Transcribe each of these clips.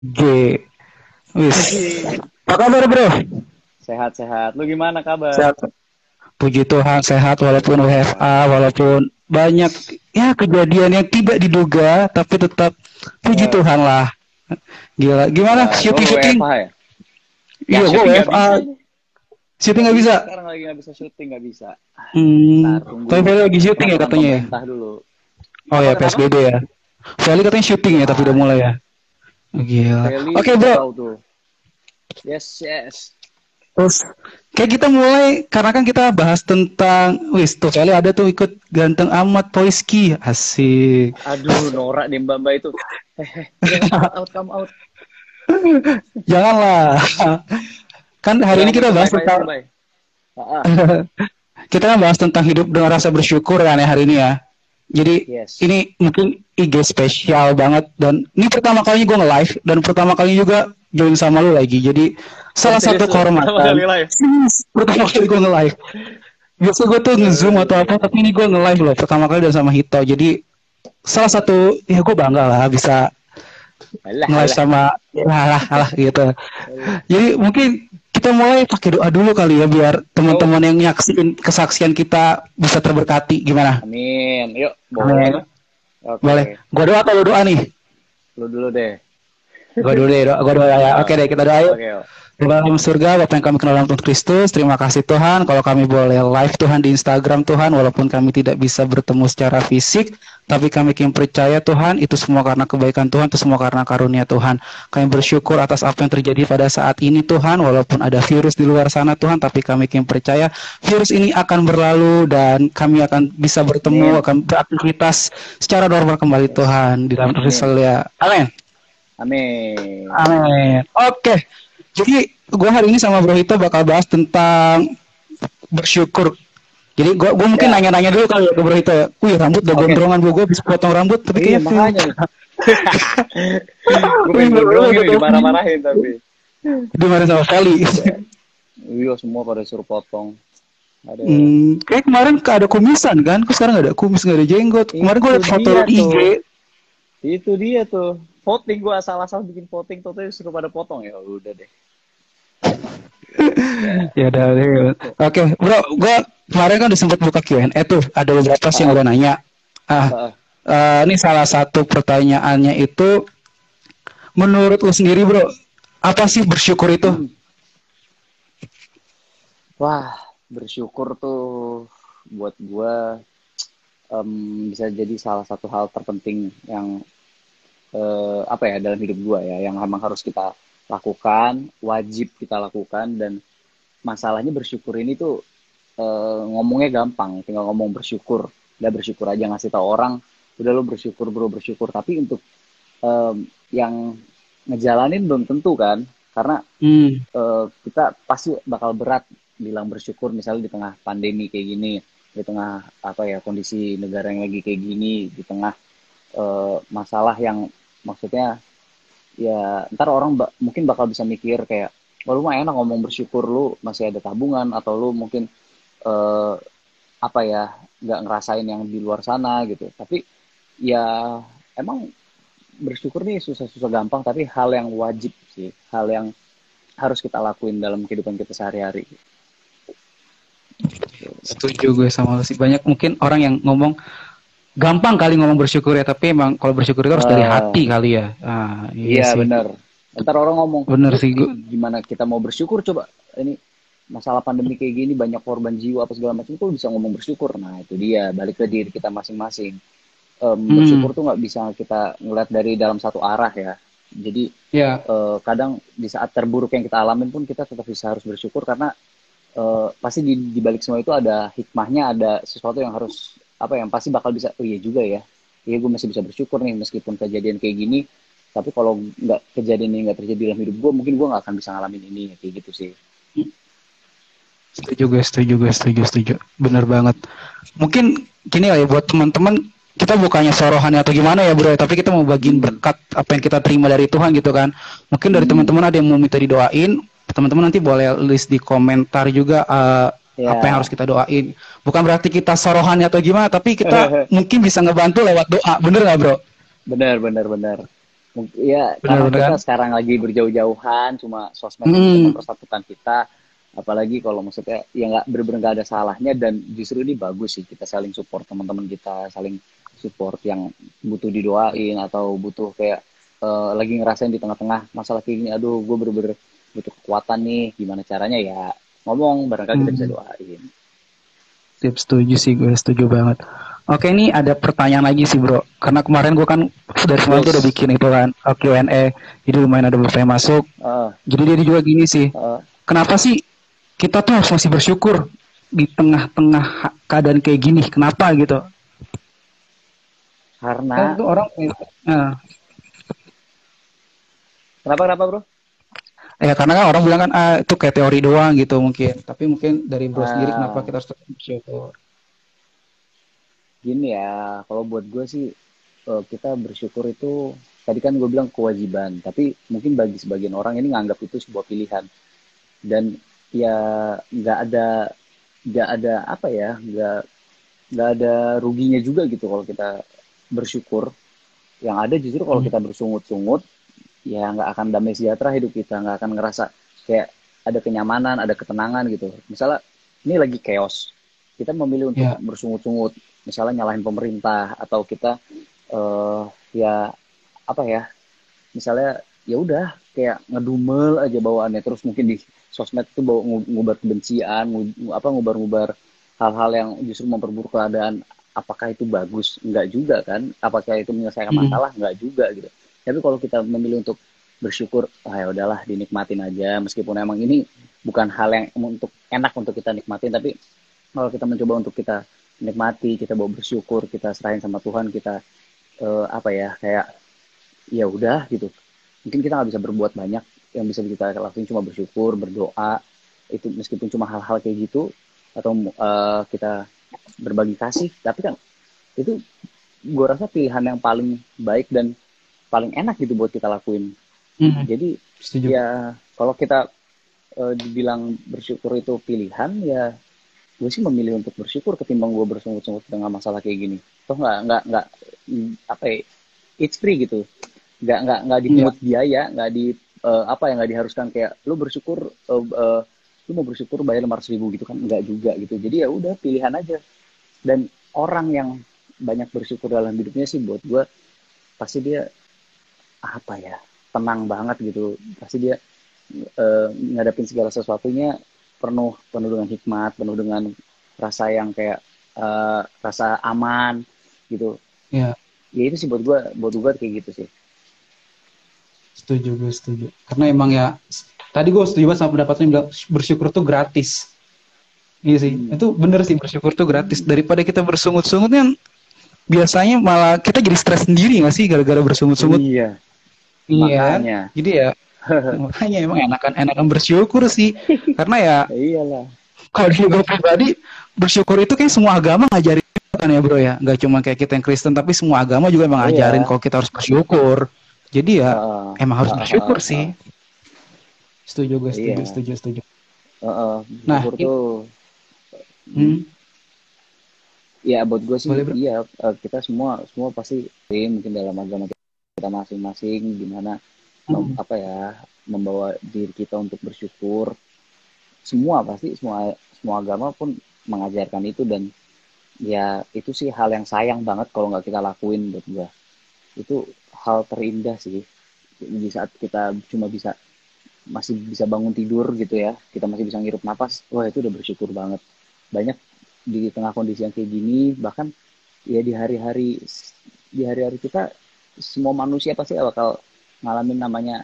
G. Wis. Apa kabar bro? Sehat-sehat. Lu gimana kabar? Sehat. Puji Tuhan sehat walaupun WFA, walaupun banyak ya kejadian yang tidak diduga, tapi tetap puji Eh, Tuhan lah. Gila. Gimana Gua syuting-syuting? WFH ya? Ya Iya, gua syuting nggak WFA. bisa ini. Syuting Nggak nggak bisa bisa. sekarang lagi nggak bisa syuting nggak bisa. Hmm, Ntar tapi tunggu Feli lagi syuting ya peraturan katanya ya? pemerintah dulu. Oh Apa ya, kenapa? PSBB ya. Feli katanya syuting ya, tapi udah Ya, mulai ya. Oh, gila. Feli Oke nggak bro, tahu tuh. Yes yes. terus kayak kita mulai karena kan kita bahas tentang wis tuh kali ada tuh ikut ganteng amat Poiski asik. Aduh norak deh mbak-mbak itu. Udah out come out. Janganlah. Kan hari Udah ini ngomong kita ke bahas Mike Tyson tentang bay. Ah, ah. kita kan bahas tentang hidup dengan rasa bersyukur kan ya hari ini ya. Jadi Yes. ini mungkin IG spesial banget dan ini pertama kalinya gue nge-live dan pertama kali juga join sama lu lagi. Jadi Oh salah satu serius lu pertama kehormatan. kali live. Pertama kali gue nge-live. Biasa gue tuh nge-zoom atau apa, Eh, tapi ini gue nge-live loh pertama kali dan sama Hito. Jadi salah satu ya gue bangga lah bisa alah nge-live alah. sama alah alah gitu. Alah. Jadi mungkin kita mulai pakai doa dulu kali ya biar Oh, teman-teman yang nyaksiin kesaksian kita bisa terberkati. Gimana? amin. Yuk, boleh. Amin. Boleh. Oke, Gua doa atau lu doa nih? lu dulu deh. Gua dulu deh, doa, gua doa ya. Oke Ah, deh, kita doa yuk. oke, yuk. Di dalam surga, Bapa yang kami kenal dalam Tuhan Kristus, terima kasih Tuhan kalau kami boleh live Tuhan di Instagram Tuhan, walaupun kami tidak bisa bertemu secara fisik, tapi kami yakin percaya Tuhan, itu semua karena kebaikan Tuhan, itu semua karena karunia Tuhan. Kami bersyukur atas apa yang terjadi pada saat ini Tuhan, walaupun ada virus di luar sana Tuhan, tapi kami yakin percaya virus ini akan berlalu dan kami akan bisa bertemu, Amin. akan beraktivitas secara normal kembali Yes. Tuhan di dalam Kristus Amin. ya. Amin. Amin. Amin. Oke. Jadi gue hari ini sama Bro Hito bakal bahas tentang bersyukur. Jadi gue mungkin Ya, nanya-nanya dulu kali ya ke Bro Hito ya. Wih rambut udah oke. gondrongan gue bisa potong rambut tapi Iya, kayaknya makanya nih. Gue pengen gondrongin nih, Wih, dimarah-marahin tapi. dimana sama Feli. Iya, semua pada suruh potong. Ada. Kayak kemarin ada kumisan kan, kok sekarang gak ada kumis gak ada jenggot. Kemarin gue Itu liat foto dia lu di IG. tuh. Itu dia tuh. Voting gue asal-asal bikin voting, tuh suruh pada potong ya. Udah deh. Ya. Ya udah. Oke, Bro, gue kemarin kan udah sempat buka Q&A tuh, ada beberapa sih yang Ah, udah nanya. Ah, ah, ah. ini salah satu pertanyaannya itu, menurut lu sendiri bro, apa sih bersyukur itu? Hmm. Wah, bersyukur tuh buat gue bisa jadi salah satu hal terpenting yang apa ya dalam hidup gue ya, yang memang harus kita lakukan, wajib kita lakukan. Dan masalahnya bersyukur ini tuh ngomongnya gampang, tinggal ngomong bersyukur, udah bersyukur aja, ngasih tahu orang udah lo bersyukur bro bersyukur, tapi untuk yang ngejalanin belum tentu kan, karena Hmm, kita pasti bakal berat bilang bersyukur misalnya di tengah pandemi kayak gini, di tengah apa ya kondisi negara yang lagi kayak gini, di tengah masalah yang maksudnya ya ntar orang mungkin bakal bisa mikir kayak, wah lu mah enak ngomong bersyukur, lu masih ada tabungan, atau lu mungkin eh, apa ya nggak ngerasain yang di luar sana gitu. Tapi ya emang bersyukur nih susah-susah gampang, tapi hal yang wajib sih, hal yang harus kita lakuin dalam kehidupan kita sehari-hari. setuju gue sama lu sih. Banyak mungkin orang yang ngomong gampang kali ngomong bersyukur ya, tapi emang kalau bersyukur itu harus dari Uh, hati kali ya. Ah, iya iya sih. bener. Ntar orang ngomong, Bener lu sih gue. gimana kita mau bersyukur coba, ini masalah pandemi kayak gini, banyak korban jiwa apa segala macam, tuh bisa ngomong bersyukur. Nah itu dia, balik ke diri kita masing-masing. Bersyukur Hmm, tuh nggak bisa kita ngeliat dari dalam satu arah ya. Jadi ya. kadang di saat terburuk yang kita alamin pun kita tetap bisa harus bersyukur, karena pasti di balik semua itu ada hikmahnya, ada sesuatu yang harus apa yang pasti bakal bisa, oh iya juga ya, iya gue masih bisa bersyukur nih meskipun kejadian kayak gini. Tapi kalau nggak, kejadian ini nggak terjadi dalam hidup gue, mungkin gue nggak akan bisa ngalamin ini, kayak gitu sih. Setuju gue, setuju gue, setuju, setuju. Bener banget. Mungkin gini lah ya buat teman-teman, kita bukannya sorohannya atau gimana ya bro, tapi kita mau bagiin Hmm. berkat apa yang kita terima dari Tuhan gitu kan. Mungkin dari Hmm. teman-teman ada yang mau minta didoain, teman-teman nanti boleh list di komentar juga apa yang harus Ya. kita doain. Bukan berarti kita sorohannya atau gimana, tapi kita mungkin bisa ngebantu lewat doa, bener nggak bro? Benar benar benar. Ya karena Benar-benar kita kan? sekarang lagi berjauh-jauhan, cuma sosmed yang bisa mempersatukan kita. Apalagi kalau maksudnya ya nggak bener-bener nggak ada salahnya, dan justru ini bagus sih kita saling support teman-teman kita, saling support yang butuh didoain atau butuh kayak lagi ngerasain di tengah-tengah masalah kayak gini, aduh gue bener-bener butuh kekuatan nih, gimana caranya ya ngomong, barangkali kita bisa Hmm. doain. Sip, setuju sih, gue setuju banget. Oke, ini ada pertanyaan lagi sih bro. Karena kemarin gue kan dari semalam tuh udah Yes. bikin itu kan Q&A. Jadi lumayan ada beberapa yang masuk. uh, Jadi dia juga gini sih. uh, Kenapa sih kita tuh harus masih bersyukur di tengah-tengah keadaan kayak gini? Kenapa gitu? Kan karena itu orang, nah, kenapa kenapa bro? ya karena kan orang bilang kan itu kayak teori doang gitu mungkin. Tapi mungkin dari bro sendiri kenapa Ah, kita harus tetap bersyukur? Gini ya, kalau buat gue sih kita bersyukur itu tadi kan gue bilang kewajiban, tapi mungkin bagi sebagian orang ini nganggap itu sebuah pilihan, dan ya nggak ada apa ya, nggak ada ruginya juga gitu kalau kita bersyukur. Yang ada justru kalau Hmm. kita bersungut-sungut, ya nggak akan damai sejahtera hidup kita, nggak akan ngerasa kayak ada kenyamanan, ada ketenangan gitu. Misalnya ini lagi chaos, kita memilih untuk Ya, bersungut-sungut, misalnya nyalahin pemerintah, atau kita ya apa ya, misalnya ya udah kayak ngedumel aja bawaannya, terus mungkin di sosmed itu bawa ngubar kebencian, ngubar-ngubar hal-hal yang justru memperburuk keadaan. Apakah itu bagus? Enggak juga kan? Apakah itu menyelesaikan hmm. masalah? Enggak juga gitu. Tapi kalau kita memilih untuk bersyukur, ah ya udahlah dinikmatin aja, meskipun emang ini bukan hal yang untuk enak untuk kita nikmatin, tapi kalau kita mencoba untuk kita nikmati, kita bawa bersyukur, kita serahin sama Tuhan, kita apa ya, kayak ya udah gitu, mungkin kita nggak bisa berbuat banyak, yang bisa kita lakuin cuma bersyukur, berdoa, itu meskipun cuma hal-hal kayak gitu, atau kita berbagi kasih, tapi kan itu gue rasa pilihan yang paling baik dan paling enak gitu buat kita lakuin. Hmm. Jadi Setuju. ya kalau kita dibilang bersyukur itu pilihan, ya gue sih memilih untuk bersyukur ketimbang gue bersungut-sungut dengan masalah kayak gini. Toh nggak apa ya, it's free gitu, nggak Iya. dipungut biaya, nggak di apa ya, nggak diharuskan kayak lu bersyukur lu mau bersyukur bayar 500.000 gitu kan, nggak juga gitu. Jadi ya udah pilihan aja. Dan orang yang banyak bersyukur dalam hidupnya sih buat gue pasti dia apa ya, tenang banget gitu, pasti dia ngadapin segala sesuatunya penuh penuh dengan hikmat, penuh dengan rasa yang kayak rasa aman gitu. Ya, Ya itu sih buat gue kayak gitu sih. setuju, gue setuju. Karena emang ya, tadi gue setuju banget sama pendapatnya yang bilang bersyukur tuh gratis. Iya sih, Hmm. itu bener sih, bersyukur tuh gratis. Daripada kita bersungut-sungut kan, biasanya malah kita jadi stres sendiri nggak sih gara-gara bersungut-sungut. Iya, Iya kan? makanya. Jadi ya, makanya emang enakan bersyukur sih. Karena ya, Iyalah. kalau di gue pribadi, bersyukur itu kan semua agama ngajarin kan ya bro ya. Nggak cuma kayak kita yang Kristen, tapi semua agama juga emang ngajarin Iya. kalau kita harus bersyukur. Jadi ya, Heeh. emang harus bersyukur Heeh. sih. Setuju gue, setuju, Iya. setuju, setuju. Heeh. Nah, Bersyukur tuh. hmm, Ya buat gue sih boleh bro. iya, kita semua semua pasti mungkin dalam agama kita masing-masing gimana Hmm. apa ya, membawa diri kita untuk bersyukur. Semua pasti, semua agama pun mengajarkan itu, dan ya itu sih hal yang sayang banget kalau nggak kita lakuin. Buat gue itu hal terindah sih, di saat kita cuma masih bisa bangun tidur gitu ya, kita masih bisa ngirup napas, wah itu udah bersyukur banget. Banyak di tengah kondisi yang kayak gini, bahkan ya di hari-hari kita, semua manusia pasti bakal ngalamin namanya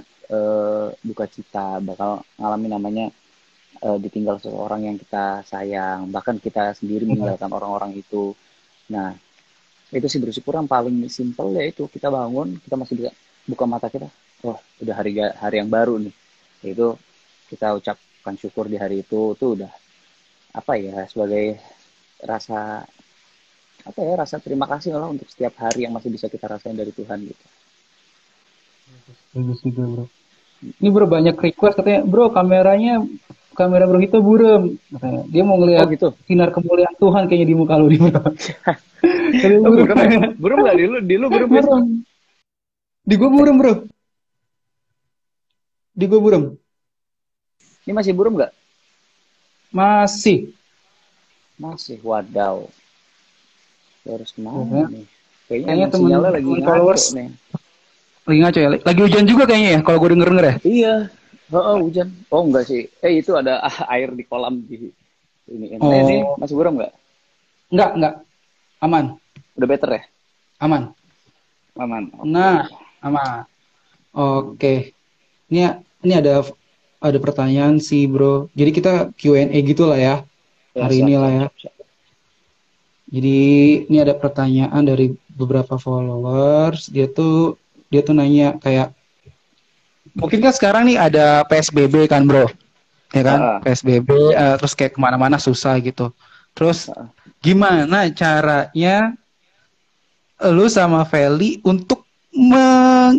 duka cita, bakal ngalamin namanya ditinggal seseorang yang kita sayang, bahkan kita sendiri Ya, meninggalkan orang-orang itu. Nah, itu sih bersyukur yang paling simpel, ya itu kita bangun, kita masih bisa buka mata kita, wah udah hari yang baru nih. Itu kita ucapkan syukur di hari itu tuh udah apa ya, sebagai rasa apa ya, rasa terima kasih lah untuk setiap hari yang masih bisa kita rasain dari Tuhan gitu. setuju, setuju bro. Ini bro banyak request katanya, bro kamera bro kita burem. Katanya, dia mau Oh ngelihat gitu. sinar kemuliaan Tuhan kayaknya di muka lu nih bro. Katanya Oh burem. burem ya? Burem nggak di lu? Di lu burem gak sih? Burem. Di gua burem bro. Di gua burem. Ini masih burung nggak? Masih. Masih, wadaw. Harus kemana Ya. nih? Kayaknya Kayaknya emang temen sinyalnya lagi temen ngaco followers nih. lagi ngaco ya. Lagi hujan juga kayaknya ya. Kalau gue denger ya. Iya, hujan. Oh enggak sih. Itu ada air di kolam di ini. Ini Oh, masih burung nggak? enggak. Aman, Udah better ya? aman. Aman. Oke. Nah, aman. Oke. Ini ada pertanyaan sih, Bro. Jadi kita Q&A gitu lah ya. Ya, Hari siap, ini lah siap, ya. siap, siap. Jadi ini ada pertanyaan dari beberapa followers. Dia tuh nanya kayak mungkin kan sekarang nih ada PSBB kan, Bro. Ya kan? Ah, ah, PSBB terus kayak kemana-mana susah gitu. Terus ah. gimana caranya lu sama Feli untuk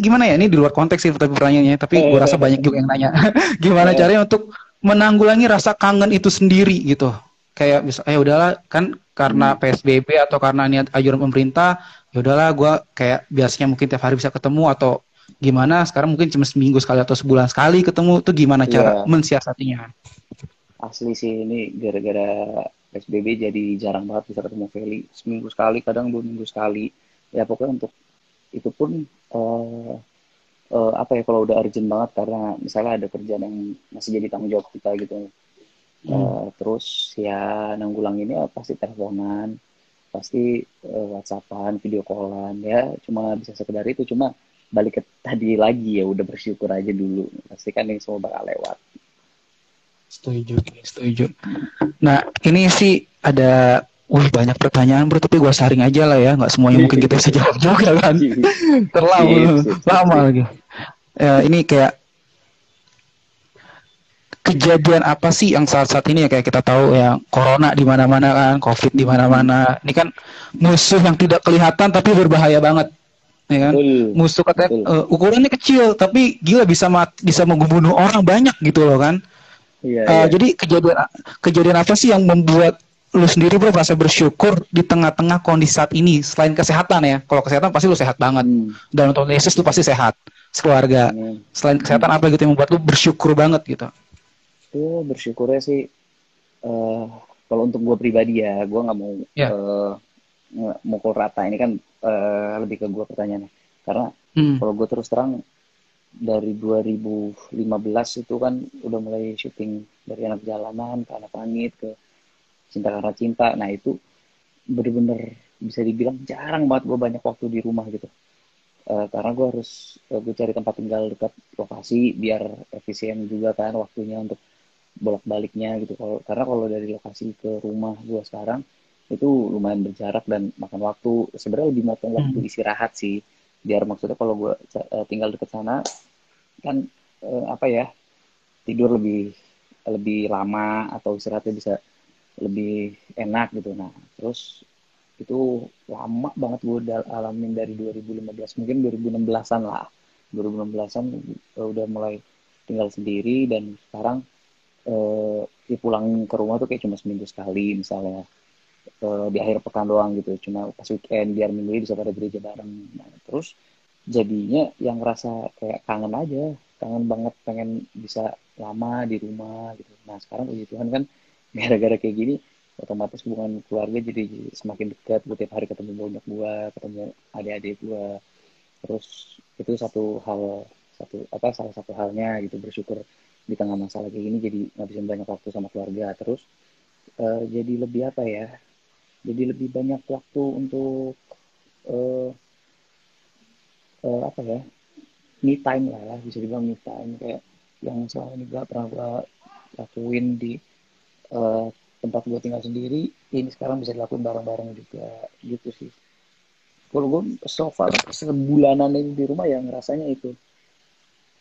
gimana ya ini di luar konteks sih tapi pertanyaannya tapi gue rasa banyak juga yang nanya gimana Eh, caranya untuk menanggulangi rasa kangen itu sendiri gitu kayak bisa udahlah kan karena hmm. PSBB atau karena niat anjuran pemerintah ya udahlah gue kayak biasanya mungkin tiap hari bisa ketemu atau gimana sekarang mungkin cuma seminggu sekali atau sebulan sekali ketemu tuh gimana cara Iya, mensiasatinya. asli sih ini gara-gara PSBB jadi jarang banget bisa ketemu Feli. Seminggu sekali, kadang 2 minggu sekali. Ya pokoknya untuk itu pun eh apa ya kalau udah urgent banget karena misalnya ada kerjaan yang masih jadi tanggung jawab kita gitu. Terus ya nanggulanginnya pasti teleponan, pasti WhatsAppan, video callan ya cuma bisa sekedar itu cuma balik ke tadi lagi ya udah bersyukur aja dulu pasti kan yang semua bakal lewat. Setuju. Nah, ini sih ada banyak pertanyaan bro, tapi gue saring aja lah ya, nggak semuanya mungkin kita bisa jawab juga kan, Sip, terlalu sip, sip, lama sip. lagi. Ini kayak kejadian apa sih yang saat-saat ini ya kayak kita tahu ya corona di mana-mana kan, covid di mana-mana. Ini kan musuh yang tidak kelihatan tapi berbahaya banget, ya kan? Betul, Musuh katanya betul. ukurannya kecil tapi gila bisa membunuh orang banyak gitu loh kan. Iya, iya. Jadi kejadian apa sih yang membuat lu sendiri bro merasa bersyukur di tengah-tengah kondisi saat ini selain kesehatan ya? Kalau kesehatan pasti lu sehat banget dan untuk Yesus lu pasti sehat sekeluarga. Amin. Selain kesehatan apa gitu yang membuat lu bersyukur banget gitu? Bersyukurnya sih eh kalau untuk gue pribadi ya, gue nggak mau Ya. mukul rata. Ini kan lebih ke gue pertanyaannya. Karena Hmm. kalau gue terus terang dari 2015 itu kan udah mulai syuting dari Anak Jalanan ke Anak Langit ke Cinta Karena Cinta. Nah itu bener-bener bisa dibilang jarang banget gue banyak waktu di rumah gitu. Karena gue cari tempat tinggal dekat lokasi biar efisien juga kan waktunya untuk bolak-baliknya gitu. Karena kalau dari lokasi ke rumah gue sekarang itu lumayan berjarak dan makan waktu. Sebenarnya lebih motong waktu istirahat sih. Biar maksudnya kalau gue tinggal dekat sana kan apa ya tidur lebih lebih lama atau istirahatnya bisa lebih enak gitu. Nah terus itu lama banget gue alamin dari 2015 mungkin 2016-an lah 2016-an udah mulai tinggal sendiri dan sekarang ya pulang ke rumah tuh kayak cuma seminggu sekali misalnya di akhir pekan doang gitu cuma pas weekend biar minggu bisa pada gereja bareng. Nah, terus jadinya yang ngerasa kayak kangen aja kangen banget pengen bisa lama di rumah gitu. Nah sekarang puji Tuhan kan gara-gara kayak gini otomatis hubungan keluarga jadi semakin dekat. Gue tiap hari ketemu banyak gue ketemu adik-adik gue terus itu salah satu halnya gitu bersyukur di tengah masalah kayak gini jadi ngabisin banyak waktu sama keluarga terus jadi lebih apa ya jadi lebih banyak waktu untuk eh, apa ya me time lah bisa dibilang me time kayak yang selama ini gak pernah gue lakuin di eh, tempat gue tinggal sendiri ini sekarang bisa dilakuin bareng-bareng juga gitu sih. Kalau gue so far sebulanan ini di rumah yang rasanya itu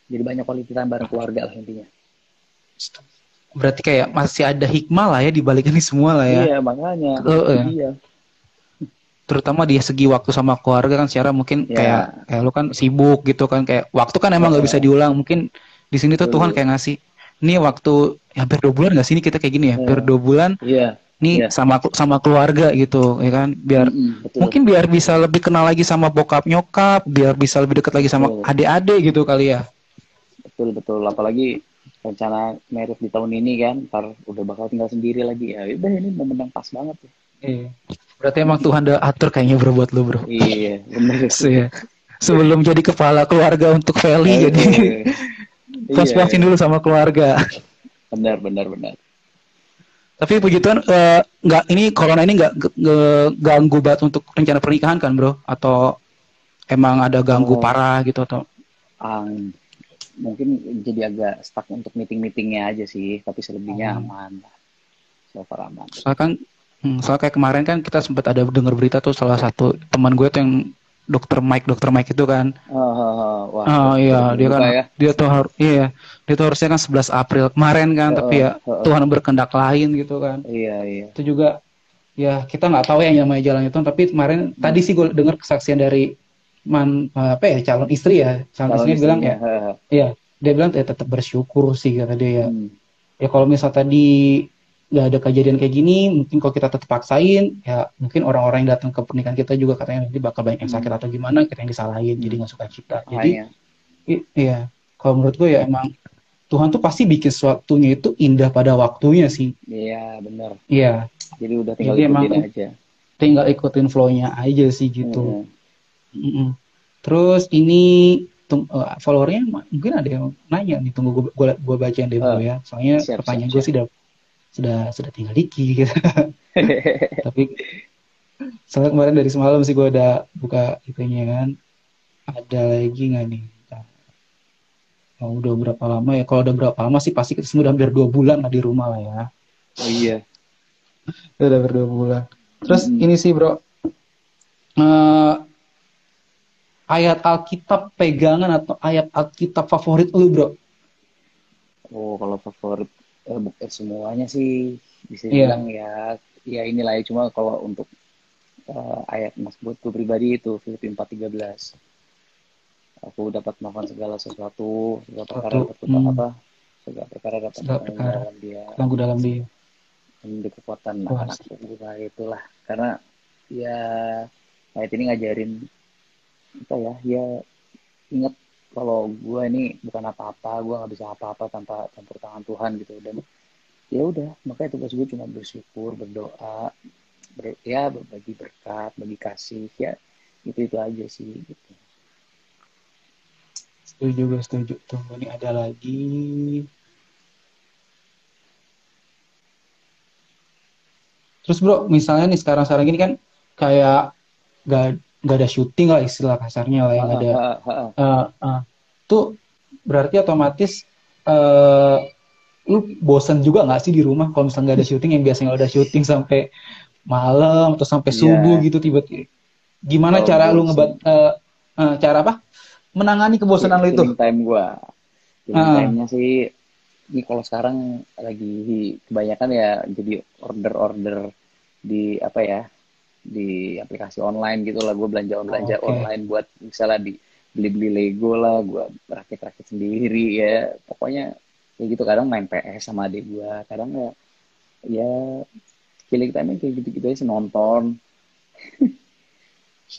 jadi banyak quality time bareng keluarga lah intinya. Berarti kayak masih ada hikmah lah ya di balik ini semua lah ya. Iya makanya iya Terutama di segi waktu sama keluarga kan secara mungkin ya kayak lu kan sibuk gitu kan kayak waktu kan emang nggak bisa diulang mungkin di sini tuh Tuhan kayak ngasih ini waktu hampir 2 bulan nggak sih ini kita kayak gini ya hampir 2 bulan iya nih Iya. sama keluarga gitu ya kan, biar Betul, mungkin biar bisa lebih kenal lagi sama bokap nyokap, biar bisa lebih dekat lagi sama betul, adik-adik gitu kali ya. betul, betul. Apalagi rencana merit di tahun ini kan, ntar udah bakal tinggal sendiri lagi. Ya udah, ini momen yang pas banget ya. Iya. Berarti emang Tuhan udah atur kayaknya bro buat lu bro. Iya, bener sih. Ya. Sebelum jadi kepala keluarga untuk Feli, jadi Iya, puas-puasin iya. dulu sama keluarga. Benar, benar, benar. Tapi begituan nggak ini corona ini nggak ganggu banget untuk rencana pernikahan kan bro? Atau emang ada ganggu Oh, parah gitu atau? mungkin jadi agak stuck untuk meeting-meetingnya aja sih, tapi selebihnya Hmm. aman. So far aman. Soalnya kan, soalnya kayak kemarin kan kita sempat ada dengar berita tuh salah satu teman gue tuh yang dokter Mike itu kan. Wah, Oh turut iya, dia kan berduka ya. dia tuh harusnya kan 11 April kemarin kan, tapi ya Tuhan berkehendak lain gitu kan. Iya, iya. Itu juga ya kita nggak tahu ya namanya jalan itu, tapi kemarin tadi Hmm. sih gue dengar kesaksian dari apa ya, calon istri ya, calon Calon istrinya bilang istrinya. ya, ya dia bilang ya tetap bersyukur sih kata dia ya. Hmm. Ya kalau misal tadi nggak ada kejadian kayak gini, mungkin kalau kita tetap paksain, ya mungkin orang-orang yang datang ke pernikahan kita juga katanya nanti bakal banyak yang sakit Hmm. atau gimana, kita yang disalahin, jadi Hmm. nggak suka cita. Jadi Makanya. iya, kalau menurut gue ya emang Tuhan tuh pasti bikin sesuatunya itu indah pada waktunya sih. Iya, benar. Iya, Jadi udah tinggal jadi emang ikutin aja. tinggal ikutin flow-nya aja sih gitu. Heeh. Mm-mm. Terus ini followernya mungkin ada yang nanya nih, tunggu gue bacain deh bro Eh, ya. Soalnya siap, siap, pertanyaan gue siap. sih sudah tinggal dikit gitu. Tapi soalnya kemarin dari semalam sih gue udah buka itunya kan. Ada lagi nggak nih? Oh, udah berapa lama ya? Kalau udah berapa lama sih pasti kita semua udah hampir 2 bulan lah di rumah lah ya. Oh iya. Udah hampir 2 bulan. Terus Mm-mm. ini sih bro, eh, ayat Alkitab pegangan atau ayat Alkitab favorit lu bro? Oh, kalau favorit semuanya sih bisa Iya. dibilang ya, ya inilah ya. Cuma kalau untuk ayat Mas buatku pribadi itu Filipi 4:13. Aku dapat melakukan segala sesuatu, segala perkara Suatu dapat apa, segala perkara dapat segala aku perkara dalam dia, lagu dalam dia. menjadi kekuatan anak Puas. gua itulah. Karena ya ayat ini ngajarin apa ya, ya ingat kalau gue ini bukan apa-apa, gue nggak bisa apa-apa tanpa campur tangan Tuhan gitu. Dan ya udah, makanya tugas gue cuma bersyukur, berdoa, ya berbagi berkat, bagi kasih, ya itu aja sih gitu. Setuju gue, setuju. Tunggu nih ada lagi. Terus bro, misalnya nih sekarang gini kan kayak gak ada syuting lah istilah kasarnya lah, yang ada tuh berarti otomatis uh, lu bosan juga nggak sih di rumah kalau misalnya nggak ada syuting, yang biasanya ada syuting sampai malam atau sampai subuh Iya, gitu tiba-tiba. Gimana kalau cara lu bosen, cara apa? Menangani kebosanan lu itu? killing time gue, killing Uh, time-nya sih ini kalau sekarang lagi kebanyakan ya jadi order-order di apa ya, di aplikasi online gitu lah. Gue belanja oke. online buat misalnya di beli-beli Lego lah, gue rakit-rakit sendiri ya. Pokoknya kayak gitu, kadang main PS sama adik gue, kadang ya, ya killing time kayak gitu-gitu aja sih, nonton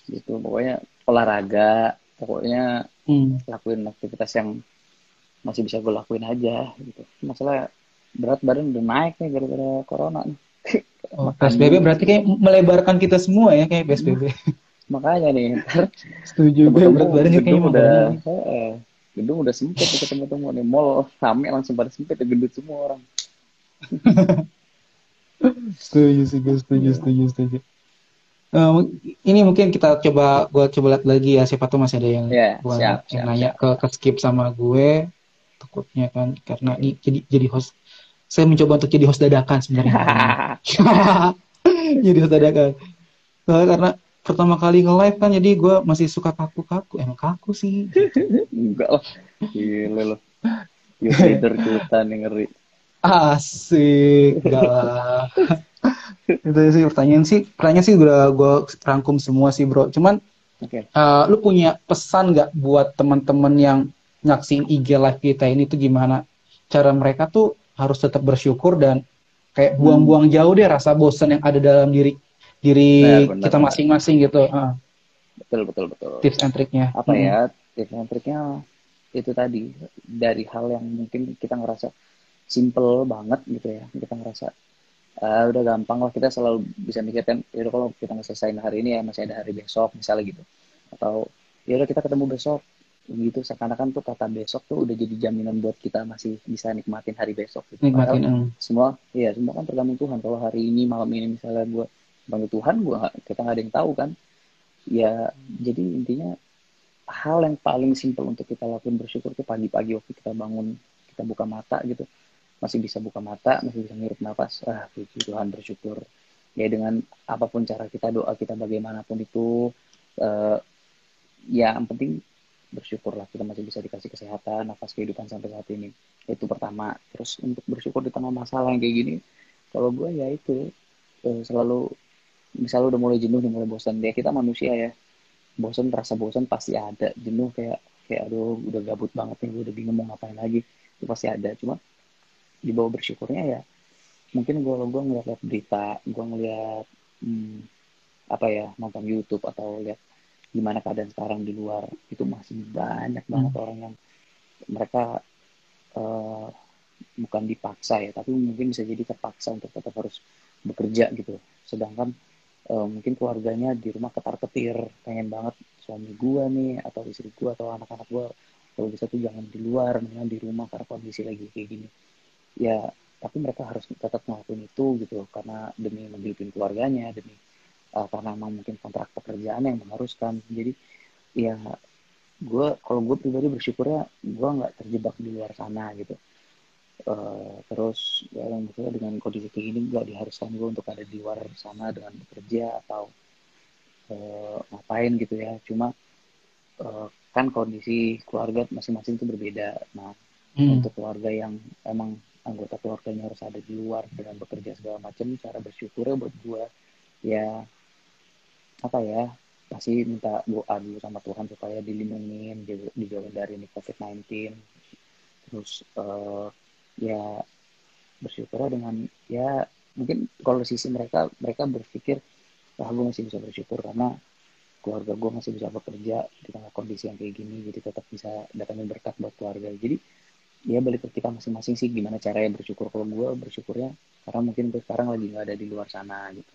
gitu. Pokoknya olahraga, pokoknya Hmm. lakuin aktivitas yang masih bisa gue lakuin aja gitu. Masalah berat badan udah naik nih gara-gara corona nih. Oh, Makan PSBB mulu. berarti kayak melebarkan kita semua ya kayak PSBB. Makanya nih, ntar Setuju gue, temu-temu berat badannya gedung kayaknya udah makanya nih. gedung udah sempit nih, ketemu-temu nih mall rame langsung pada sempit ya, gendut semua orang. Setuju sih gue, setuju, Iya. setuju, setuju. Eh, ini mungkin kita gue coba lihat lagi ya, siapa tuh masih ada yang Ya, buat siap, yang siap, nanya siap. ke skip sama gue, takutnya kan karena Oke. ini jadi host. Saya mencoba untuk jadi host dadakan sebenarnya hari ini. Jadi host dadakan. Soalnya karena pertama kali nge-live kan, jadi gue masih suka kaku-kaku. Emang kaku sih gitu. Enggak lah, gile loh, youth leader kita nih, ngeri. Asik, enggak lah. Itu sih pertanyaan sih udah gue rangkum semua sih bro. Cuman Oke. lu punya pesan nggak buat teman-teman yang nyaksin IG live kita ini tuh, gimana cara mereka tuh harus tetap bersyukur dan kayak buang-buang jauh deh rasa bosan yang ada dalam diri Benar, benar, kita benar. masing-masing gitu. Betul, betul, betul. Tips and triknya. Apa ya, tips and triknya itu tadi, dari hal yang mungkin kita ngerasa simple banget gitu ya, kita ngerasa udah gampang lah, kita selalu bisa mikirkan ya udah kalau kita nggak selesaiin hari ini ya masih ada hari besok misalnya gitu, atau ya udah kita ketemu besok gitu, seakan-akan tuh kata besok tuh udah jadi jaminan buat kita masih bisa nikmatin hari besok gitu. Padahal Nikmatin. semua kan tergantung Tuhan. Kalau hari ini malam ini misalnya gue panggil Tuhan, kita nggak ada yang tahu kan ya. Jadi intinya hal yang paling simpel untuk kita lakukan bersyukur tuh pagi-pagi waktu kita bangun, kita buka mata gitu, masih bisa buka mata, masih bisa ngirup nafas, puji Tuhan, bersyukur. Ya dengan apapun cara kita, doa kita bagaimanapun itu, ya yang penting bersyukurlah kita masih bisa dikasih kesehatan, nafas kehidupan sampai saat ini. Itu pertama. Terus untuk bersyukur di tengah masalah yang kayak gini, kalau gue ya itu selalu, misalnya udah mulai jenuh, udah mulai bosan, ya kita manusia ya, bosan, rasa bosan pasti ada, jenuh kayak aduh udah gabut banget nih, gue udah bingung mau ngapain lagi, itu pasti ada. Cuma di bawah bersyukurnya ya mungkin gue ngeliat berita, gue ngeliat apa ya, nonton YouTube atau lihat gimana keadaan sekarang di luar, itu masih banyak banget orang yang mereka bukan dipaksa ya, tapi mungkin bisa jadi terpaksa untuk tetap harus bekerja gitu. Sedangkan mungkin keluarganya di rumah ketar-ketir, pengen banget suami gue nih atau istri gue atau anak-anak gue kalau bisa tuh jangan di luar, mendingan di rumah karena kondisi lagi kayak gini ya. Tapi mereka harus tetap ngelakuin itu gitu, karena demi menghidupin keluarganya, demi karena emang mungkin kontrak pekerjaan yang mengharuskan. Jadi ya kalau gue pribadi bersyukurnya gue nggak terjebak di luar sana gitu. Terus ya yang betul dengan kondisi kayak gini nggak diharuskan gue untuk ada di luar sana dengan bekerja atau ngapain gitu ya. Cuma kan kondisi keluarga masing-masing itu berbeda. Nah untuk keluarga yang emang anggota keluarganya harus ada di luar dengan bekerja segala macam, cara bersyukurnya buat gue ya apa ya, pasti minta doa dulu sama Tuhan supaya dilindungin, dijauhin dari COVID-19. Terus ya bersyukur dengan ya mungkin kalau sisi mereka berpikir gue masih bisa bersyukur karena keluarga gue masih bisa bekerja di tengah kondisi yang kayak gini, jadi tetap bisa datangin berkat buat keluarga. Jadi ya balik ke kita masing-masing sih gimana caranya bersyukur. Kalau gue bersyukurnya karena mungkin gue sekarang lagi nggak ada di luar sana gitu.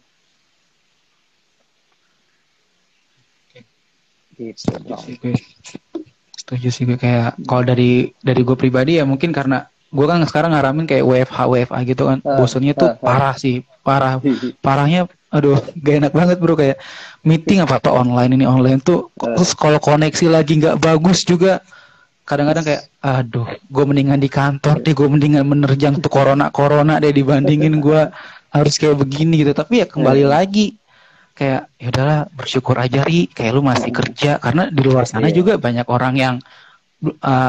Setuju sih gue, kayak kalau dari gue pribadi ya mungkin karena gue kan sekarang ngaramin kayak WFA gitu kan, bosannya tuh parah sih, parahnya aduh gak enak banget bro, kayak meeting apa online tuh terus kalau koneksi lagi nggak bagus juga kadang-kadang kayak aduh gue mendingan di kantor deh, gue mendingan menerjang tuh corona deh dibandingin gue harus kayak begini gitu. Tapi ya kembali lagi kayak ya udahlah bersyukur aja Ri, kayak lu masih kerja, karena di luar sana juga banyak orang yang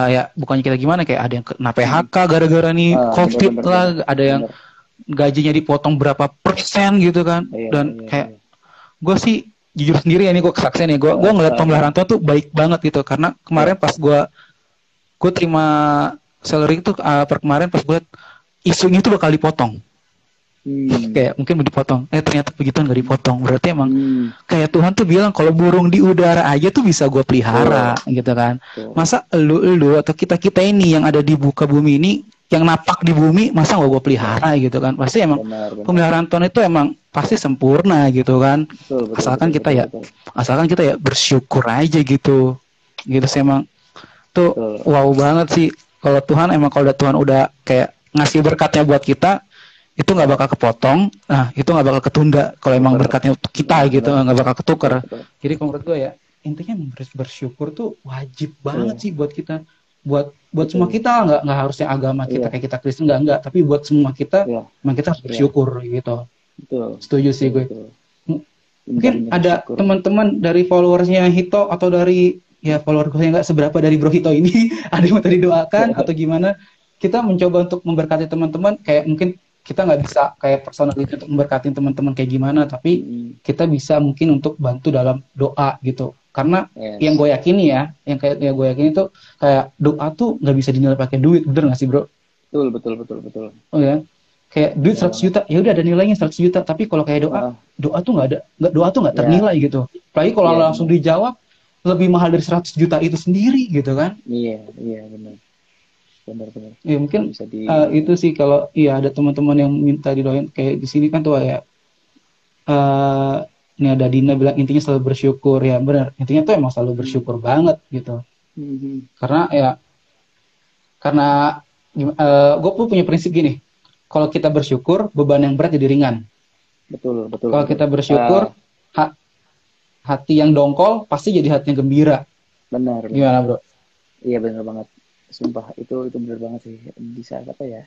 ya bukannya kita gimana, kayak ada yang kena PHK gara-gara nih COVID lah, ada yang gajinya dipotong berapa persen gitu kan. Dan kayak gue sih jujur sendiri ya, ini gue kesaksian ya, gue ngeliat pemeliharaan Tuhan tuh baik banget gitu. Karena kemarin pas gue terima salary itu per kemarin pas gue liat isunya itu bakal dipotong. Kayak mungkin mau dipotong, ternyata begitu nggak dipotong. Berarti emang kayak Tuhan tuh bilang kalau burung di udara aja tuh bisa gue pelihara gitu kan. Masa lu atau kita ini yang ada di buka bumi ini, yang napak di bumi, masa nggak gue pelihara gitu kan. Pasti emang pemeliharaan Tuhan itu emang pasti sempurna gitu kan. Asalkan kita ya bersyukur aja gitu sih. Emang tuh wow banget sih kalau Tuhan, emang kalau Tuhan udah kayak ngasih berkatnya buat kita, itu nggak bakal kepotong, itu nggak bakal ketunda. Kalau emang berkatnya untuk kita gitu, nggak bakal ketukar. Jadi menurut gue ya intinya bersyukur tuh wajib banget sih buat kita, buat semua kita, nggak harusnya agama kita kayak kita Kristen, nggak, tapi buat semua kita emang kita harus bersyukur gitu. Setuju sih gue. Mungkin ada teman-teman dari followersnya Hito atau dari ya follower gue yang nggak seberapa dari Bro Hito ini ada yang mau didoakan atau gimana? Kita mencoba untuk memberkati teman-teman, kayak mungkin kita nggak bisa kayak personality untuk memberkati teman-teman kayak gimana, tapi kita bisa mungkin untuk bantu dalam doa gitu. Karena yang gue yakini ya, yang gue yakini tuh kayak doa tuh nggak bisa dinilai pakai duit, bener nggak sih bro? Betul. Oh ya, Kayak duit benar 100 banget. juta, ya udah ada nilainya 100 juta. Tapi kalau kayak doa, Heeh. doa tuh nggak ada, nggak doa tuh nggak Ya, ternilai gitu. Apalagi kalau iya langsung benar. dijawab, lebih mahal dari 100 juta itu sendiri gitu kan. Iya, iya benar. Benar benar. Ya Nggak mungkin bisa di itu sih kalau iya ada teman-teman yang minta didoain kayak di sini kan tuh ya. eh Ini ada Dina bilang intinya selalu bersyukur ya benar. Intinya tuh emang selalu Hmm. bersyukur banget gitu. Mhm. Karena ya karena gue pun punya prinsip gini. Kalau kita bersyukur, beban yang berat jadi ringan. Betul, betul, Kalau betul. kita bersyukur, Ah, ha- hati yang dongkol pasti jadi hati yang gembira. benar, benar. Gimana bro? Iya benar banget. Sumpah itu benar banget sih. Di saat apa ya?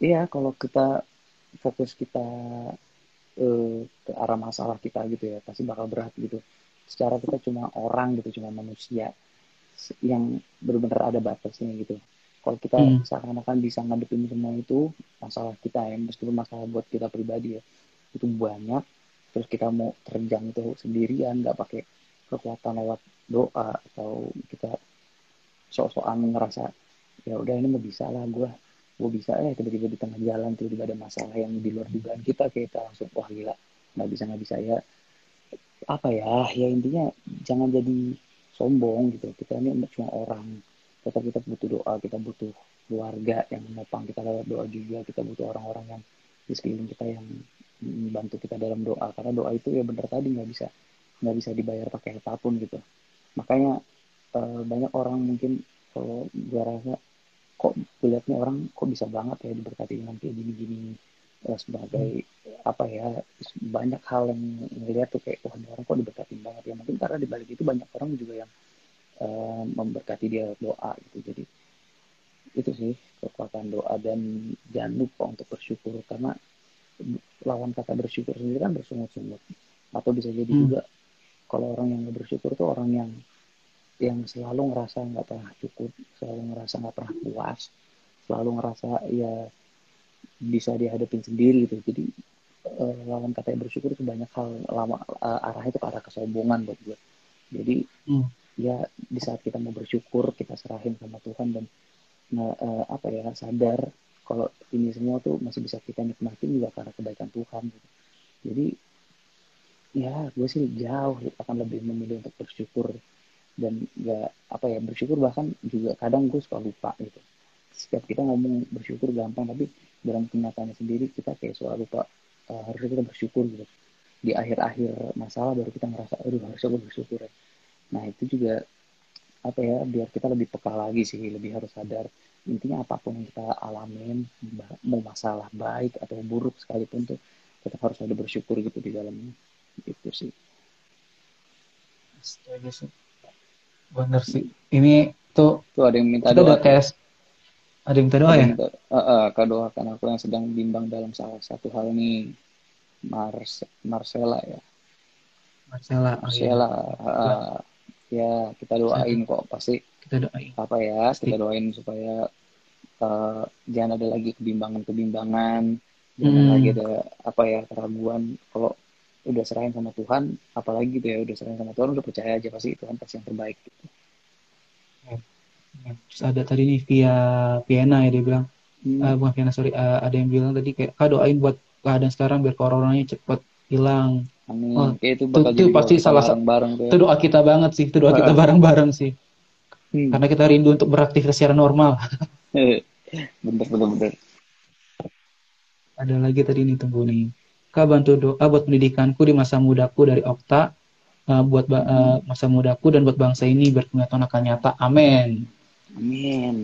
Iya, kalau kita fokus kita ke arah masalah kita gitu ya, pasti bakal berat gitu. Secara kita cuma orang gitu, cuma manusia yang benar-benar ada batasnya gitu. Kalau kita Hmm, seakan-akan bisa ngadepin semua itu, masalah kita ya, meskipun masalah buat kita pribadi ya, itu banyak. Terus kita mau terjang itu sendirian, nggak pakai kekuatan lewat doa atau kita sok-sokan ngerasa ya udah ini mau bisa lah gue bisa tiba-tiba di tengah jalan tiba-tiba ada masalah yang di luar dugaan kita kayak kita langsung wah gila nggak bisa ya apa ya ya intinya jangan jadi sombong gitu kita ini cuma orang tetap kita butuh doa kita butuh keluarga yang menopang kita lewat doa juga kita butuh orang-orang yang di sekeliling kita yang membantu kita dalam doa karena doa itu ya benar tadi nggak bisa dibayar pakai apapun gitu makanya banyak orang mungkin kalau gue rasa kok lihatnya orang kok bisa banget ya diberkati dengan kayak gini-gini sebagai apa ya banyak hal yang ngeliat tuh kayak wah orang kok diberkati banget ya mungkin karena dibalik itu banyak orang juga yang memberkati dia doa gitu jadi itu sih kekuatan doa dan jangan lupa untuk bersyukur karena lawan kata bersyukur sendiri kan bersungut-sungut atau bisa jadi hmm, juga kalau orang yang nggak bersyukur tuh orang yang selalu ngerasa nggak pernah cukup selalu ngerasa nggak pernah puas selalu ngerasa ya bisa dihadapin sendiri gitu jadi lawan kata bersyukur itu banyak hal arahnya itu ke arah kesombongan buat gue jadi hmm, ya di saat kita mau bersyukur kita serahin sama Tuhan dan apa ya sadar kalau ini semua tuh masih bisa kita nikmatin juga karena kebaikan Tuhan gitu. Jadi ya gue sih jauh akan lebih memilih untuk bersyukur dan nggak apa ya bersyukur bahkan juga kadang gue suka lupa gitu setiap kita ngomong bersyukur gampang tapi dalam kenyataannya sendiri kita kayak suka lupa harusnya kita bersyukur gitu di akhir-akhir masalah baru kita ngerasa aduh harusnya gue bersyukur ya nah itu juga apa ya biar kita lebih peka lagi sih lebih harus sadar intinya apapun yang kita alamin mau masalah baik atau buruk sekalipun tuh tetap harus ada bersyukur gitu di dalamnya gitu sih. setuju sih. Bener sih. Ini tuh Tuh ada yang minta kita doa udah tuh kayak ada yang minta doa ada yang ya? minta kak doakan aku yang sedang bimbang dalam salah satu hal nih Marcella ya Marcella, oh iya. Marcella Lah, ya kita satu doain kok pasti kita doain apa ya pasti. kita doain supaya jangan ada lagi kebimbangan-kebimbangan jangan lagi Hmm, ada apa ya keraguan kalau udah serahin sama Tuhan apalagi gitu ya udah serahin sama Tuhan udah percaya aja pasti Tuhan pasti yang terbaik gitu. ya, ya. Terus ada tadi nih via Viena ya dia bilang, Hmm, bukan Viena sorry, ada yang bilang tadi kayak kak doain buat keadaan sekarang biar coronanya cepat hilang. amin Oh, kayak itu tuh, bakal itu jadi doa pasti kita salah satu bareng-bareng tuh itu ya. doa kita banget sih, itu doa kita bareng-bareng sih. Hmm. Karena kita rindu untuk beraktivitas secara normal. bener bener bener Ada lagi tadi nih tunggu nih. Kak bantu doa buat pendidikanku di masa mudaku dari Okta, buat masa mudaku dan buat bangsa ini biar kelihatan akan nyata. Amin. amin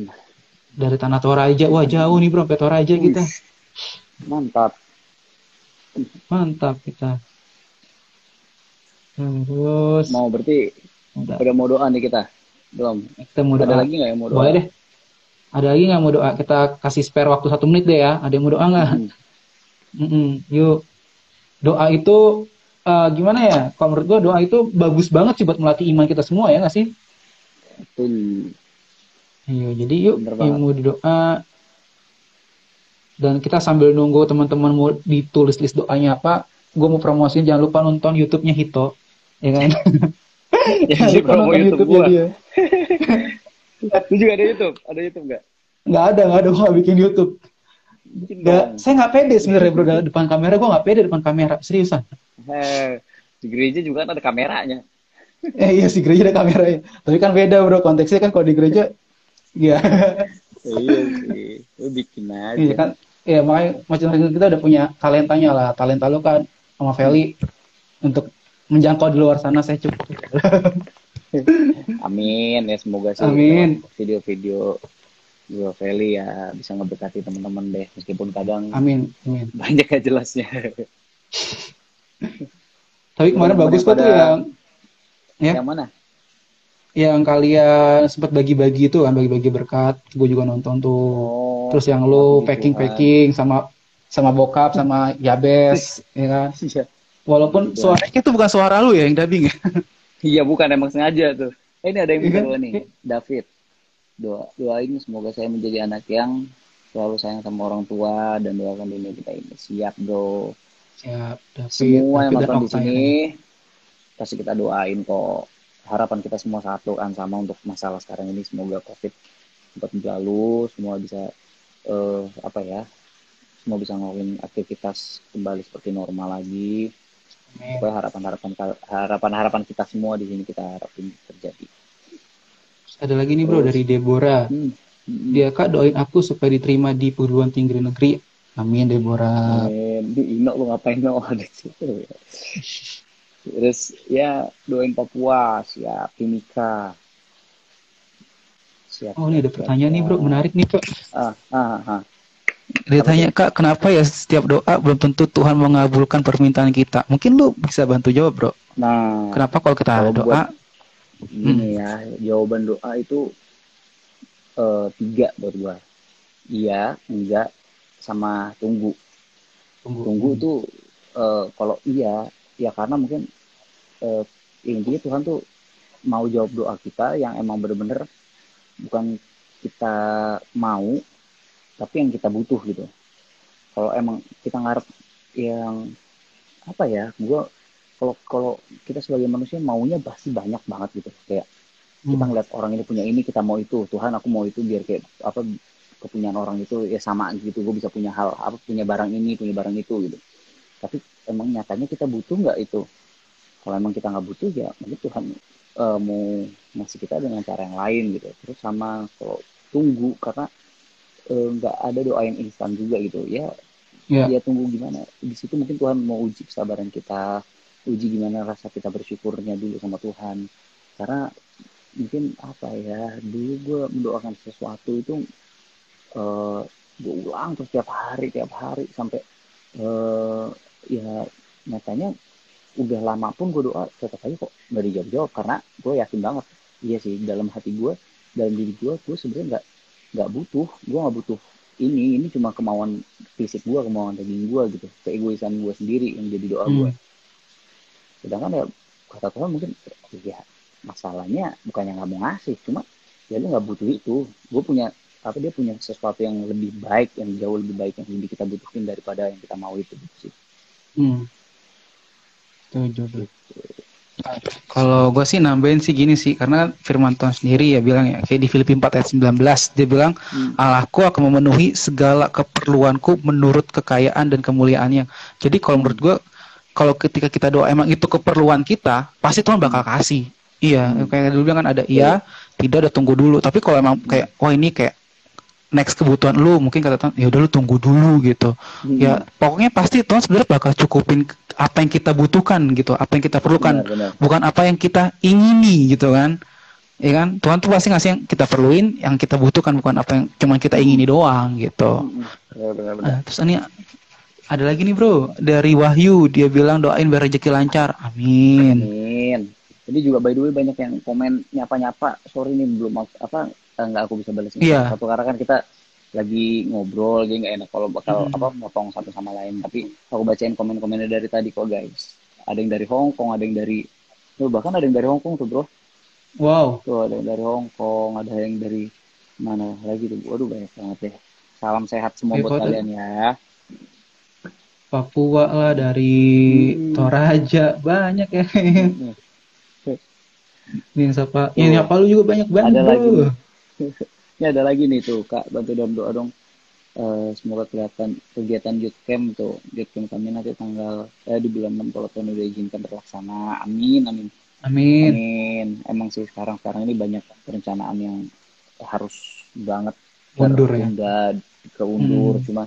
Dari Tanah Toraja, wah jauh nih bro, sampai Toraja kita. wih mantap Mantap kita. Terus, mau berarti udah, udah mau doa nih kita belum kita mau ada doa. lagi nggak yang mau Boleh doa deh. Ada lagi nggak mau doa? Kita kasih spare waktu 1 menit deh ya. Ada yang mau doa nggak? Mm-mm. Yuk. Doa itu gimana ya? Kalau menurut gua doa itu bagus banget sih buat melatih iman kita semua ya nggak sih? Betul. Iya, jadi yuk Bener yang banget mau doa dan kita sambil nunggu teman-teman mau ditulis list doanya apa, gue mau promosiin jangan lupa nonton YouTube-nya Hito, ya kan? Jangan jadi lupa promo nonton YouTube YouTube-nya gua dia. lu juga ada YouTube nggak Nggak ada, gue nggak bikin YouTube. bikin Nggak, dong. saya nggak pede sebenarnya bro depan kamera, gue nggak pede depan kamera, seriusan. Di gereja juga kan ada kameranya. Iya sih gereja ada kameranya, tapi kan beda bro konteksnya kan kalau di gereja, ya. Iya sih, lu bikin Iya aja. kan, ya makanya masing-masing kita udah punya talentanya lah, talenta lu kan sama Feli untuk menjangkau di luar sana saya cukup. Amin ya, semoga sih lewat Amin, video-video Gua Feli ya bisa ngeberkati teman-teman deh, meskipun kadang amin, amin. banyak gak jelasnya. Tapi kemarin Teman-teman bagus yang kok tuh pada ya, yang mana? yang kalian sempat bagi-bagi itu kan, bagi-bagi berkat, gue juga nonton tuh. Oh, Terus yang wah lu puji Tuhan. packing-packing sama sama bokap sama Yabes, ya kan. Iya, puji Walaupun Tuhan. suaranya itu bukan suara lu ya yang dubbing ya. Iya bukan emang sengaja tuh. Ini ada yang Iya minta kan? doa nih, David. Doain semoga saya menjadi anak yang selalu sayang sama orang tua dan doakan dunia kita ini. Siap bro. Siap, David, Semua yang David dan nonton di Oktay sini tadi. pasti kita doain kok. Harapan kita semua satu kan, sama untuk masalah sekarang ini, semoga COVID cepat berlalu, semua bisa apa ya, semua bisa ngelakuin aktivitas kembali seperti normal lagi. Amin. Pokoknya harapan kita semua di sini kita harapin terjadi. Ada lagi nih bro Terus dari Deborah. hmm, hmm, Dia kak doain aku supaya diterima di perguruan tinggi negeri. Amin Deborah. di Ino lu ngapain no ada situ. Terus ya doain Papua, siap Timika, siap Oh ini siap ada siap pertanyaan nih bro, siap. menarik nih kak. Ah ah ah. Dia Apa tuh? tanya kak, kenapa ya setiap doa belum tentu Tuhan mengabulkan permintaan kita? Mungkin lu bisa bantu jawab bro. Nah, Kenapa kalau kita kalau buat doa, gini ya, jawaban doa itu tiga buat gua. Iya, enggak, sama tunggu. tunggu. Tunggu itu kalau iya, ya karena mungkin eh, intinya Tuhan tuh mau jawab doa kita yang emang bener-bener bukan kita mau, tapi yang kita butuh gitu. Kalau emang kita ngarep yang apa ya, gua kalau kalau kita sebagai manusia maunya pasti banyak banget gitu. Kayak kita Hmm. ngeliat orang ini punya ini, kita mau itu. Tuhan aku mau itu biar kayak apa, kepunyaan orang itu ya sama gitu, gue bisa punya hal apa, punya barang ini, punya barang itu gitu. Tapi emang nyatanya kita butuh nggak itu? Kalau emang kita nggak butuh ya mungkin Tuhan mau ngasih kita dengan cara yang lain gitu. Terus sama kalau tunggu, karena nggak ada doa yang instan juga gitu ya. Ya, Ya tunggu gimana, di situ mungkin Tuhan mau uji kesabaran kita, uji gimana rasa kita bersyukurnya dulu sama Tuhan. Karena mungkin apa ya, dulu gue mendoakan sesuatu itu eh gue ulang terus tiap hari sampai eh ya nyatanya udah lama pun gue doa tetap aja kok nggak dijawab-jawab, karena gue yakin banget, iya sih, dalam hati gue, dalam diri gue sebenarnya nggak butuh ini cuma kemauan fisik gue, kemauan daging gue gitu, keegoisan gue sendiri yang jadi doa gue. hmm. Sedangkan ya kata Tuhan mungkin ya masalahnya bukannya nggak mau ngasih, cuma ya lu nggak butuh itu, gue punya apa, dia punya sesuatu yang lebih baik, yang jauh lebih baik, yang lebih kita butuhin daripada yang kita mau itu gitu sih. Hmm. Setuju tuh. Gitu. Kalau gue sih nambahin sih gini sih, karena firman Tuhan sendiri ya bilang ya, kayak di Filipi 4 ayat 19, dia bilang, Allahku akan memenuhi segala keperluanku menurut kekayaan dan kemuliaannya. Jadi kalau menurut gue, kalau ketika kita doa emang itu keperluan kita, pasti Tuhan bakal kasih. Iya, kayak dulu bilang kan ada iya, tidak ada tunggu dulu. Tapi kalau emang kayak, wah ini kayak next kebutuhan lu, mungkin kata Tuhan, ya udah lu tunggu dulu gitu. Ya pokoknya pasti Tuhan sebenarnya bakal cukupin apa yang kita butuhkan gitu, apa yang kita perlukan, Benar-benar. bukan apa yang kita ingini gitu kan. Ya kan? Tuhan tuh pasti ngasih yang kita perluin, yang kita butuhkan, bukan apa yang cuma kita ingini doang gitu. Benar-benar. Nah, terus ini ada lagi nih bro, dari Wahyu, dia bilang doain biar rezeki lancar. Amin. Amin. Jadi juga by the way banyak yang komen nyapa-nyapa. Sorry nih belum apa nggak aku bisa balesin Iya. satu-satu karena kan kita lagi ngobrol, jadi nggak enak kalau bakal apa motong satu sama lain. Tapi aku bacain komen-komennya dari tadi kok guys. Ada yang dari Hong Kong, ada yang dari bahkan ada yang dari Hong Kong tuh bro. Wow. Tuh ada yang dari Hong Kong, ada yang dari mana lagi tuh. Waduh banyak banget deh. Salam sehat semua buat kalian ya. Papua lah, dari Toraja banyak ya. Ini siapa? Ini apa lu juga banyak banget ada bro. lagi nih. Ini ada lagi nih tuh Kak, bantu dalam doa dong. Semoga kelihatan kegiatan youth camp tuh, youth camp kami nanti tanggal di bulan 6 kalau Tuhan udah izinkan terlaksana. Amin, amin. Amin. Amin. Emang sih sekarang ini banyak perencanaan yang harus banget Mundur ya. tertunda, keundur. Cuma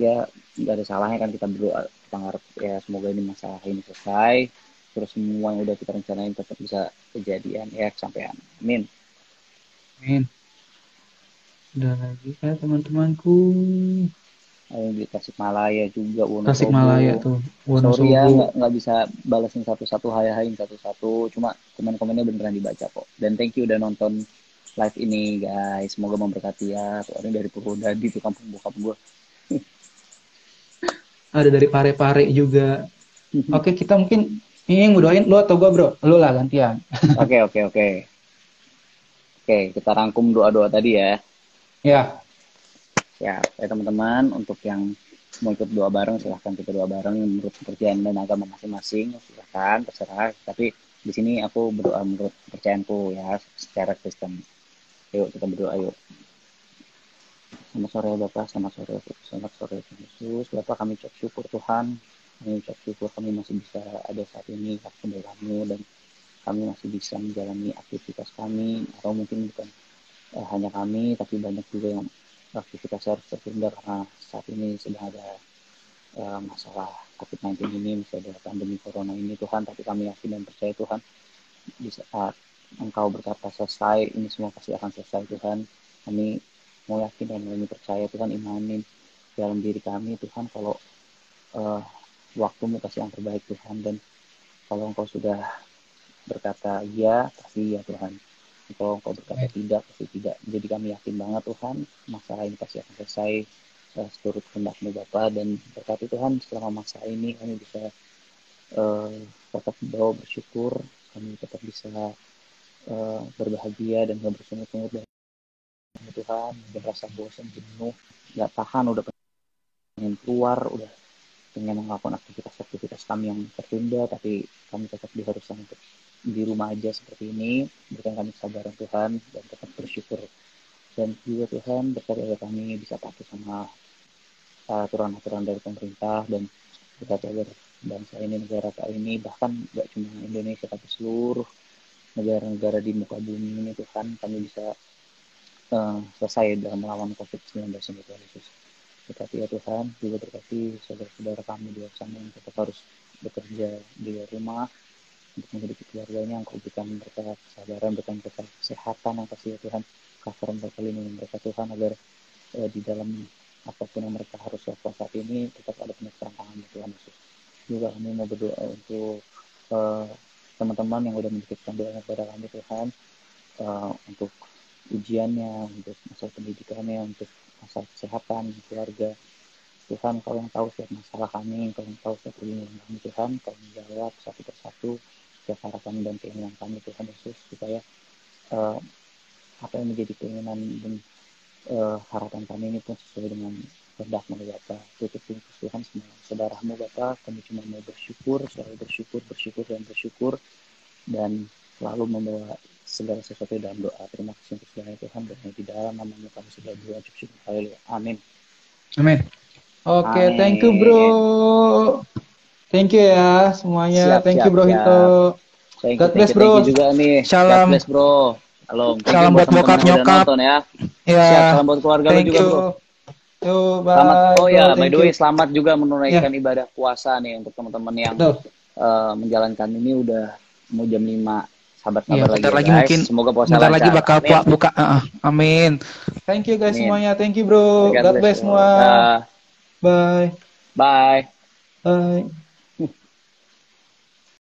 ya nggak ada salahnya kan kita berdoa, kita ngarep ya semoga ini masalah ini selesai. Terus semua yang udah kita rencanain tetap bisa kejadian ya kesampaian. Amin. Amin. Udah lagi kan teman-temanku. Ayo di Tasikmalaya juga, Wonosobo. Tasikmalaya tuh. Sorry ya Wonosobo. nggak bisa balasin satu-satu, hai-hain satu-satu. Cuma komen-komennya beneran dibaca kok. Dan thank you udah nonton live ini guys. Semoga memberkati ya. Soalnya dari Purwodadi tuh kampung bokap gue. Ada dari Pare-Pare juga. Oke, kita mungkin ini ngedoain lu atau gua, Bro? Lu lah gantian. Oke. Oke, kita rangkum doa-doa tadi ya. Ya. Ya, teman-teman, untuk yang mau ikut doa bareng, silahkan kita doa bareng menurut kepercayaan dan agama masing-masing. Silahkan, terserah. Tapi di sini aku berdoa menurut kepercayaanku ya, secara Kristen. Yuk, kita berdoa yuk. Selamat sore Bapak, selamat sore Tuhan Yesus. Bapak, kami ucap syukur Tuhan. Kami ucap syukur kami masih bisa ada saat ini, kembali dan kami masih bisa menjalani aktivitas kami, atau mungkin bukan hanya kami, tapi banyak juga yang aktivitas harus tertunda karena saat ini sedang ada masalah COVID-19 ini, masih ada pandemi corona ini Tuhan. Tapi kami yakin dan percaya Tuhan, di saat Engkau berkata selesai, ini semua pasti akan selesai Tuhan. Kami mau yakin dan kami percaya Tuhan, imanin dalam diri kami Tuhan, kalau waktumu kasih yang terbaik Tuhan. Dan kalau Engkau sudah berkata iya, pasti iya Tuhan. Kalau Engkau berkata tidak, pasti tidak. Jadi kami yakin banget Tuhan, masalah ini pasti akan selesai seturut kehendak-Mu Bapa. Dan berkati Tuhan, selama masa ini kami bisa tetap bawa bersyukur, kami tetap bisa berbahagia dan gak bersungut-sungut dari Tuhan. Udah rasa bosan, jenuh, gak tahan, udah pengen keluar, udah pengen melakukan aktivitas kami yang tertunda, tapi kami tetap diharuskan untuk di rumah aja seperti ini. Berikan kami kesabaran Tuhan dan tetap bersyukur. Dan juga Tuhan, berkati agar kami bisa patuh sama aturan-aturan dari pemerintah, dan berkati agar bangsa ini, negara ini, bahkan gak cuma Indonesia tapi seluruh negara-negara di muka bumi ini Tuhan, kami bisa selesai dalam melawan COVID-19 ini Tuhan Yesus. Berkati ya Tuhan, juga berkati saudara-saudara kami di sana yang tetap harus bekerja di rumah untuk menghidupi keluarganya. Engkau berikan mereka kesabaran, berikan mereka kesehatan yang pasti ya Tuhan. Cover mereka, lindungi mereka Tuhan, agar di dalam apapun yang mereka harus lakukan saat ini tetap ada penyertaan tangan Tuhan Yesus. Juga kami mau berdoa untuk teman-teman yang sudah menitipkan doa kepada kami Tuhan, untuk ujiannya, untuk masalah pendidikannya, untuk masalah kesehatan, keluarga. Tuhan, Kau yang tahu setiap masalah kami, Kau yang tahu setiap perlindungan kami Tuhan. Kau menjawab satu persatu setiap harapan dan keinginan kami Tuhan Yesus, supaya apa yang menjadi keinginan dan harapan kami ini pun sesuai dengan kehendak-Mu Bapa. Tutup pintu Tuhan semua saudaramu Bapa. Kami cuma mau bersyukur, selalu bersyukur dan selalu membawa segala sesuatu dalam doa. Terima kasih untuk segalanya Tuhan, dan di dalam nama-Mu kami sudah berdoa syukur. Haleluya. Amin. Amin. Oke, thank you Bro. Thank you ya semuanya. Thank you Bro Hito. God bless Bro. Thank you juga nih. Salam. God bless Bro. Halo. Salam buat bokap nyokap. Ya. Ya. Siap, salam buat keluarga lu juga Bro. Yo, bye. Selamat. Oh ya, by the way, selamat juga menunaikan ibadah puasa nih untuk teman-teman yang menjalankan ini. Udah mau jam 5. Sabar-sabar lagi, bentar lagi guys. Mungkin semoga puasa bentar lancar. lagi bakal buka. Amin. Thank you guys semuanya. Thank you Bro. God bless semua. Bye. Bye. Bye.